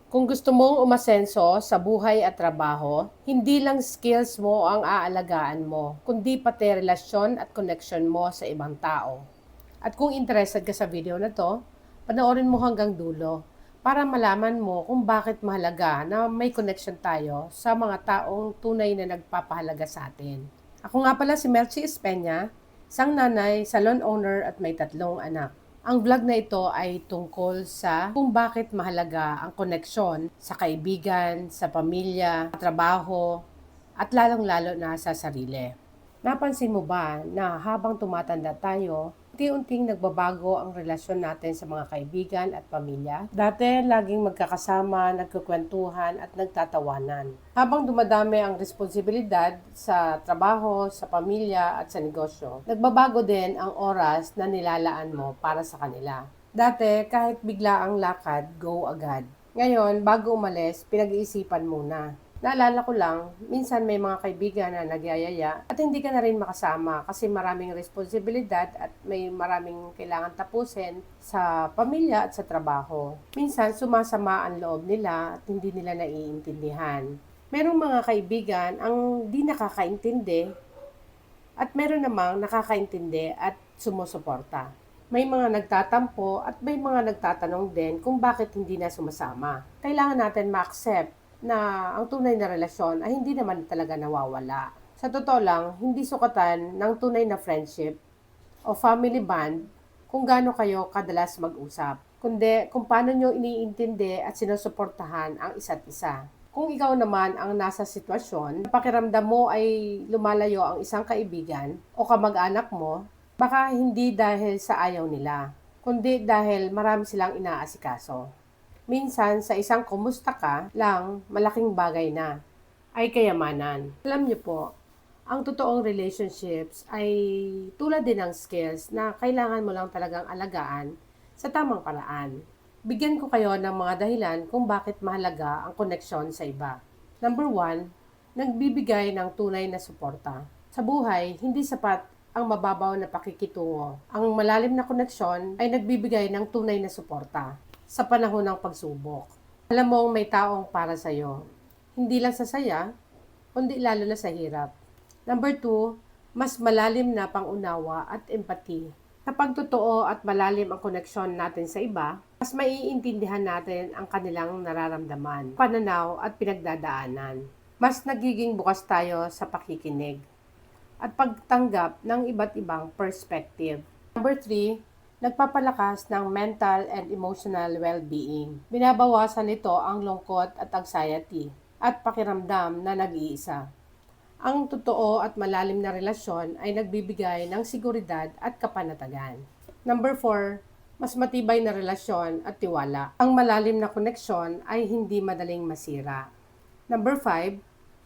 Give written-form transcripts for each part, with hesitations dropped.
Kung gusto mong umasenso sa buhay at trabaho, hindi lang skills mo ang aalagaan mo, kundi pati relasyon at connection mo sa ibang tao. At kung interested ka sa video na to, panoorin mo hanggang dulo para malaman mo kung bakit mahalaga na may connection tayo sa mga taong tunay na nagpapahalaga sa atin. Ako nga pala si Melchi Espenya, isang nanay, salon owner at may 3 anak. Ang vlog na ito ay tungkol sa kung bakit mahalaga ang koneksyon sa kaibigan, sa pamilya, trabaho, at lalong-lalo na sa sarili. Napansin mo ba na habang tumatanda tayo, unti-unting nagbabago ang relasyon natin sa mga kaibigan at pamilya? Dati, laging magkakasama, nagkukwentuhan at nagtatawanan. Habang dumadami ang responsibilidad sa trabaho, sa pamilya at sa negosyo, nagbabago din ang oras na nilalaan mo para sa kanila. Dati, kahit bigla ang lakad, go agad. Ngayon, bago umalis, pinag-iisipan muna. Naalala ko lang, minsan may mga kaibigan na nagyayaya at hindi ka na rin makasama kasi maraming responsibilidad at may maraming kailangan tapusin sa pamilya at sa trabaho. Minsan sumasama ang loob nila at hindi nila naiintindihan. Merong mga kaibigan ang di nakakaintindi at meron namang nakakaintindi at sumusuporta. May mga nagtatampo at may mga nagtatanong din kung bakit hindi na sumasama. Kailangan natin ma-accept na ang tunay na relasyon ay hindi naman talaga nawawala. Sa totoo lang, hindi sukatan ng tunay na friendship o family bond kung gaano kayo kadalas mag-usap, kundi kung paano nyo iniintindi at sinusuportahan ang isa't isa. Kung ikaw naman ang nasa sitwasyon, pakiramdam mo ay lumalayo ang isang kaibigan o kamag-anak mo, baka hindi dahil sa ayaw nila, kundi dahil marami silang inaasikaso. Minsan, sa isang kumusta ka lang, malaking bagay na, ay kayamanan. Alam niyo po, ang totoong relationships ay tulad din ng skills na kailangan mo lang talagang alagaan sa tamang paraan. Bigyan ko kayo ng mga dahilan kung bakit mahalaga ang koneksyon sa iba. Number 1, nagbibigay ng tunay na suporta. Sa buhay, hindi sapat ang mababaw na pakikitungo. Ang malalim na koneksyon ay nagbibigay ng tunay na suporta sa panahon ng pagsubok. Alam mong may taong para sa'yo. Hindi lang sa saya, kundi lalo na sa hirap. Number 2, mas malalim na pangunawa at empathy. Kapag totoo at malalim ang koneksyon natin sa iba, mas maiintindihan natin ang kanilang nararamdaman, pananaw at pinagdadaanan. Mas nagiging bukas tayo sa pakikinig at pagtanggap ng iba't ibang perspective. Number 3, nagpapalakas ng mental and emotional well-being. Binabawasan nito ang lungkot at anxiety at pakiramdam na nag-iisa. Ang totoo at malalim na relasyon ay nagbibigay ng seguridad at kapanatagan. Number 4, mas matibay na relasyon at tiwala. Ang malalim na koneksyon ay hindi madaling masira. Number 5,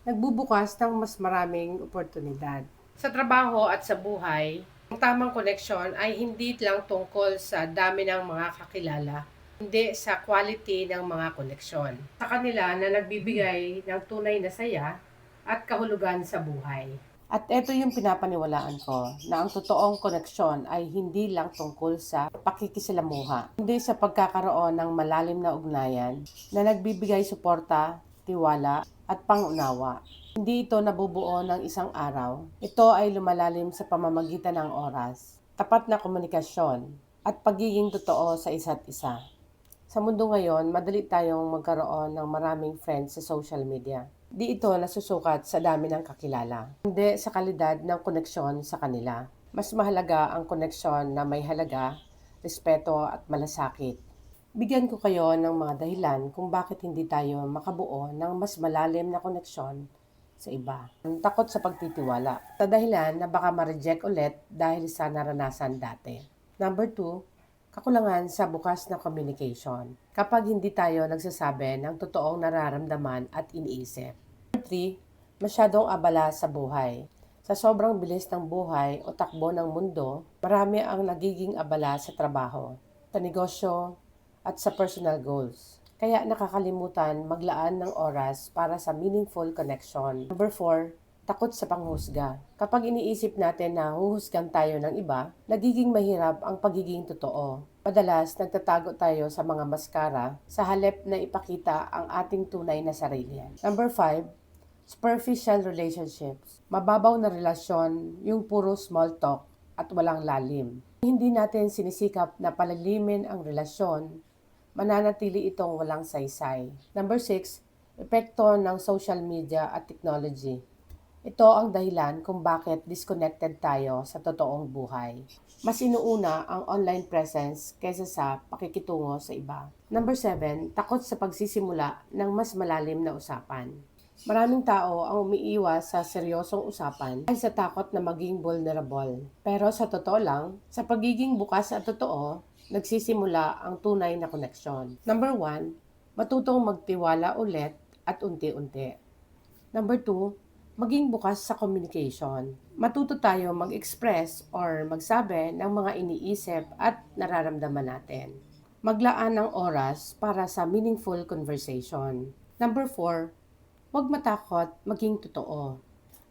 nagbubukas ng mas maraming oportunidad. Sa trabaho at sa buhay, ang tamang koneksyon ay hindi lang tungkol sa dami ng mga kakilala, hindi sa quality ng mga koneksyon. Sa kanila na nagbibigay ng tunay na saya at kahulugan sa buhay. At ito yung pinapaniwalaan ko, na ang totoong koneksyon ay hindi lang tungkol sa pakikisalamuha, kundi sa pagkakaroon ng malalim na ugnayan na nagbibigay suporta, tiwala, at pangunawa. Hindi ito nabubuo ng isang araw. Ito ay lumalalim sa pamamagitan ng oras, tapat na komunikasyon, at pagiging totoo sa isa't isa. Sa mundo ngayon, madali tayong magkaroon ng maraming friends sa social media. Di ito nasusukat sa dami ng kakilala, hindi sa kalidad ng koneksyon sa kanila. Mas mahalaga ang koneksyon na may halaga, respeto at malasakit. Bigyan ko kayo ng mga dahilan kung bakit hindi tayo makabuo ng mas malalim na koneksyon sa iba. Takot sa pagtitiwala. Sa dahilan na baka ma-reject ulit dahil sa naranasan dati. Number 2, kakulangan sa bukas na communication. Kapag hindi tayo nagsasabi ng totoong nararamdaman at iniisip. Number 3, masyadong abala sa buhay. Sa sobrang bilis ng buhay o takbo ng mundo, marami ang nagiging abala sa trabaho, sa negosyo, at sa personal goals. Kaya nakakalimutan maglaan ng oras para sa meaningful connection. Number 4, takot sa panghusga. Kapag iniisip natin na huhusgan tayo ng iba, nagiging mahirap ang pagiging totoo. Madalas, nagtatago tayo sa mga maskara sa halip na ipakita ang ating tunay na sarili. Number 5, superficial relationships. Mababaw na relasyon, yung puro small talk at walang lalim. Hindi natin sinisikap na palalimin ang relasyon, mananatili itong walang saysay. Number 6, epekto ng social media at technology. Ito ang dahilan kung bakit disconnected tayo sa totoong buhay. Mas inuuna ang online presence kaysa sa pakikitungo sa iba. Number 7, takot sa pagsisimula ng mas malalim na usapan. Maraming tao ang umiiwas sa seryosong usapan dahil sa takot na maging vulnerable. Pero sa totoo lang, sa pagiging bukas at totoo, nagsisimula ang tunay na koneksyon. Number 1, matutong magtiwala ulit at unti-unti. Number 2, maging bukas sa communication. Matuto tayo mag-express or magsabi ng mga iniisip at nararamdaman natin. Maglaan ng oras para sa meaningful conversation. Number 4, huwag matakot maging totoo.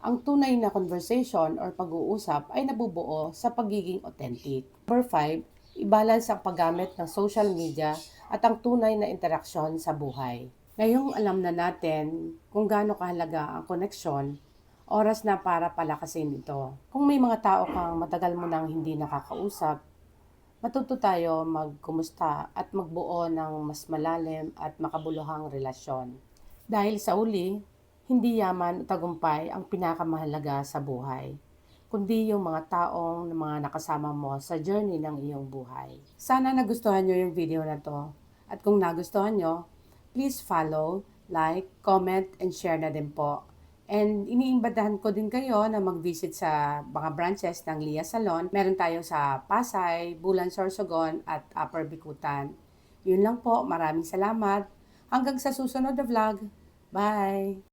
Ang tunay na conversation or pag-uusap ay nabubuo sa pagiging authentic. Number 5, i-balance ang paggamit ng social media at ang tunay na interaksyon sa buhay. Ngayong alam na natin kung gaano kahalaga ang koneksyon, oras na para palakasin ito. Kung may mga tao kang matagal mo nang hindi nakakausap, matuto tayo magkumusta at magbuo ng mas malalim at makabuluhang relasyon. Dahil sa uli, hindi yaman o tagumpay ang pinakamahalaga sa buhay, kundi yung mga taong mga nakasama mo sa journey ng iyong buhay. Sana nagustuhan nyo yung video na to. At kung nagustuhan nyo, please follow, like, comment, and share na din po. And iniimbitahan ko din kayo na mag-visit sa mga branches ng Lia Salon. Meron tayo sa Pasay, Bulan, Sorsogon, at Upper Bikutan. Yun lang po, maraming salamat. Hanggang sa susunod na vlog. Bye!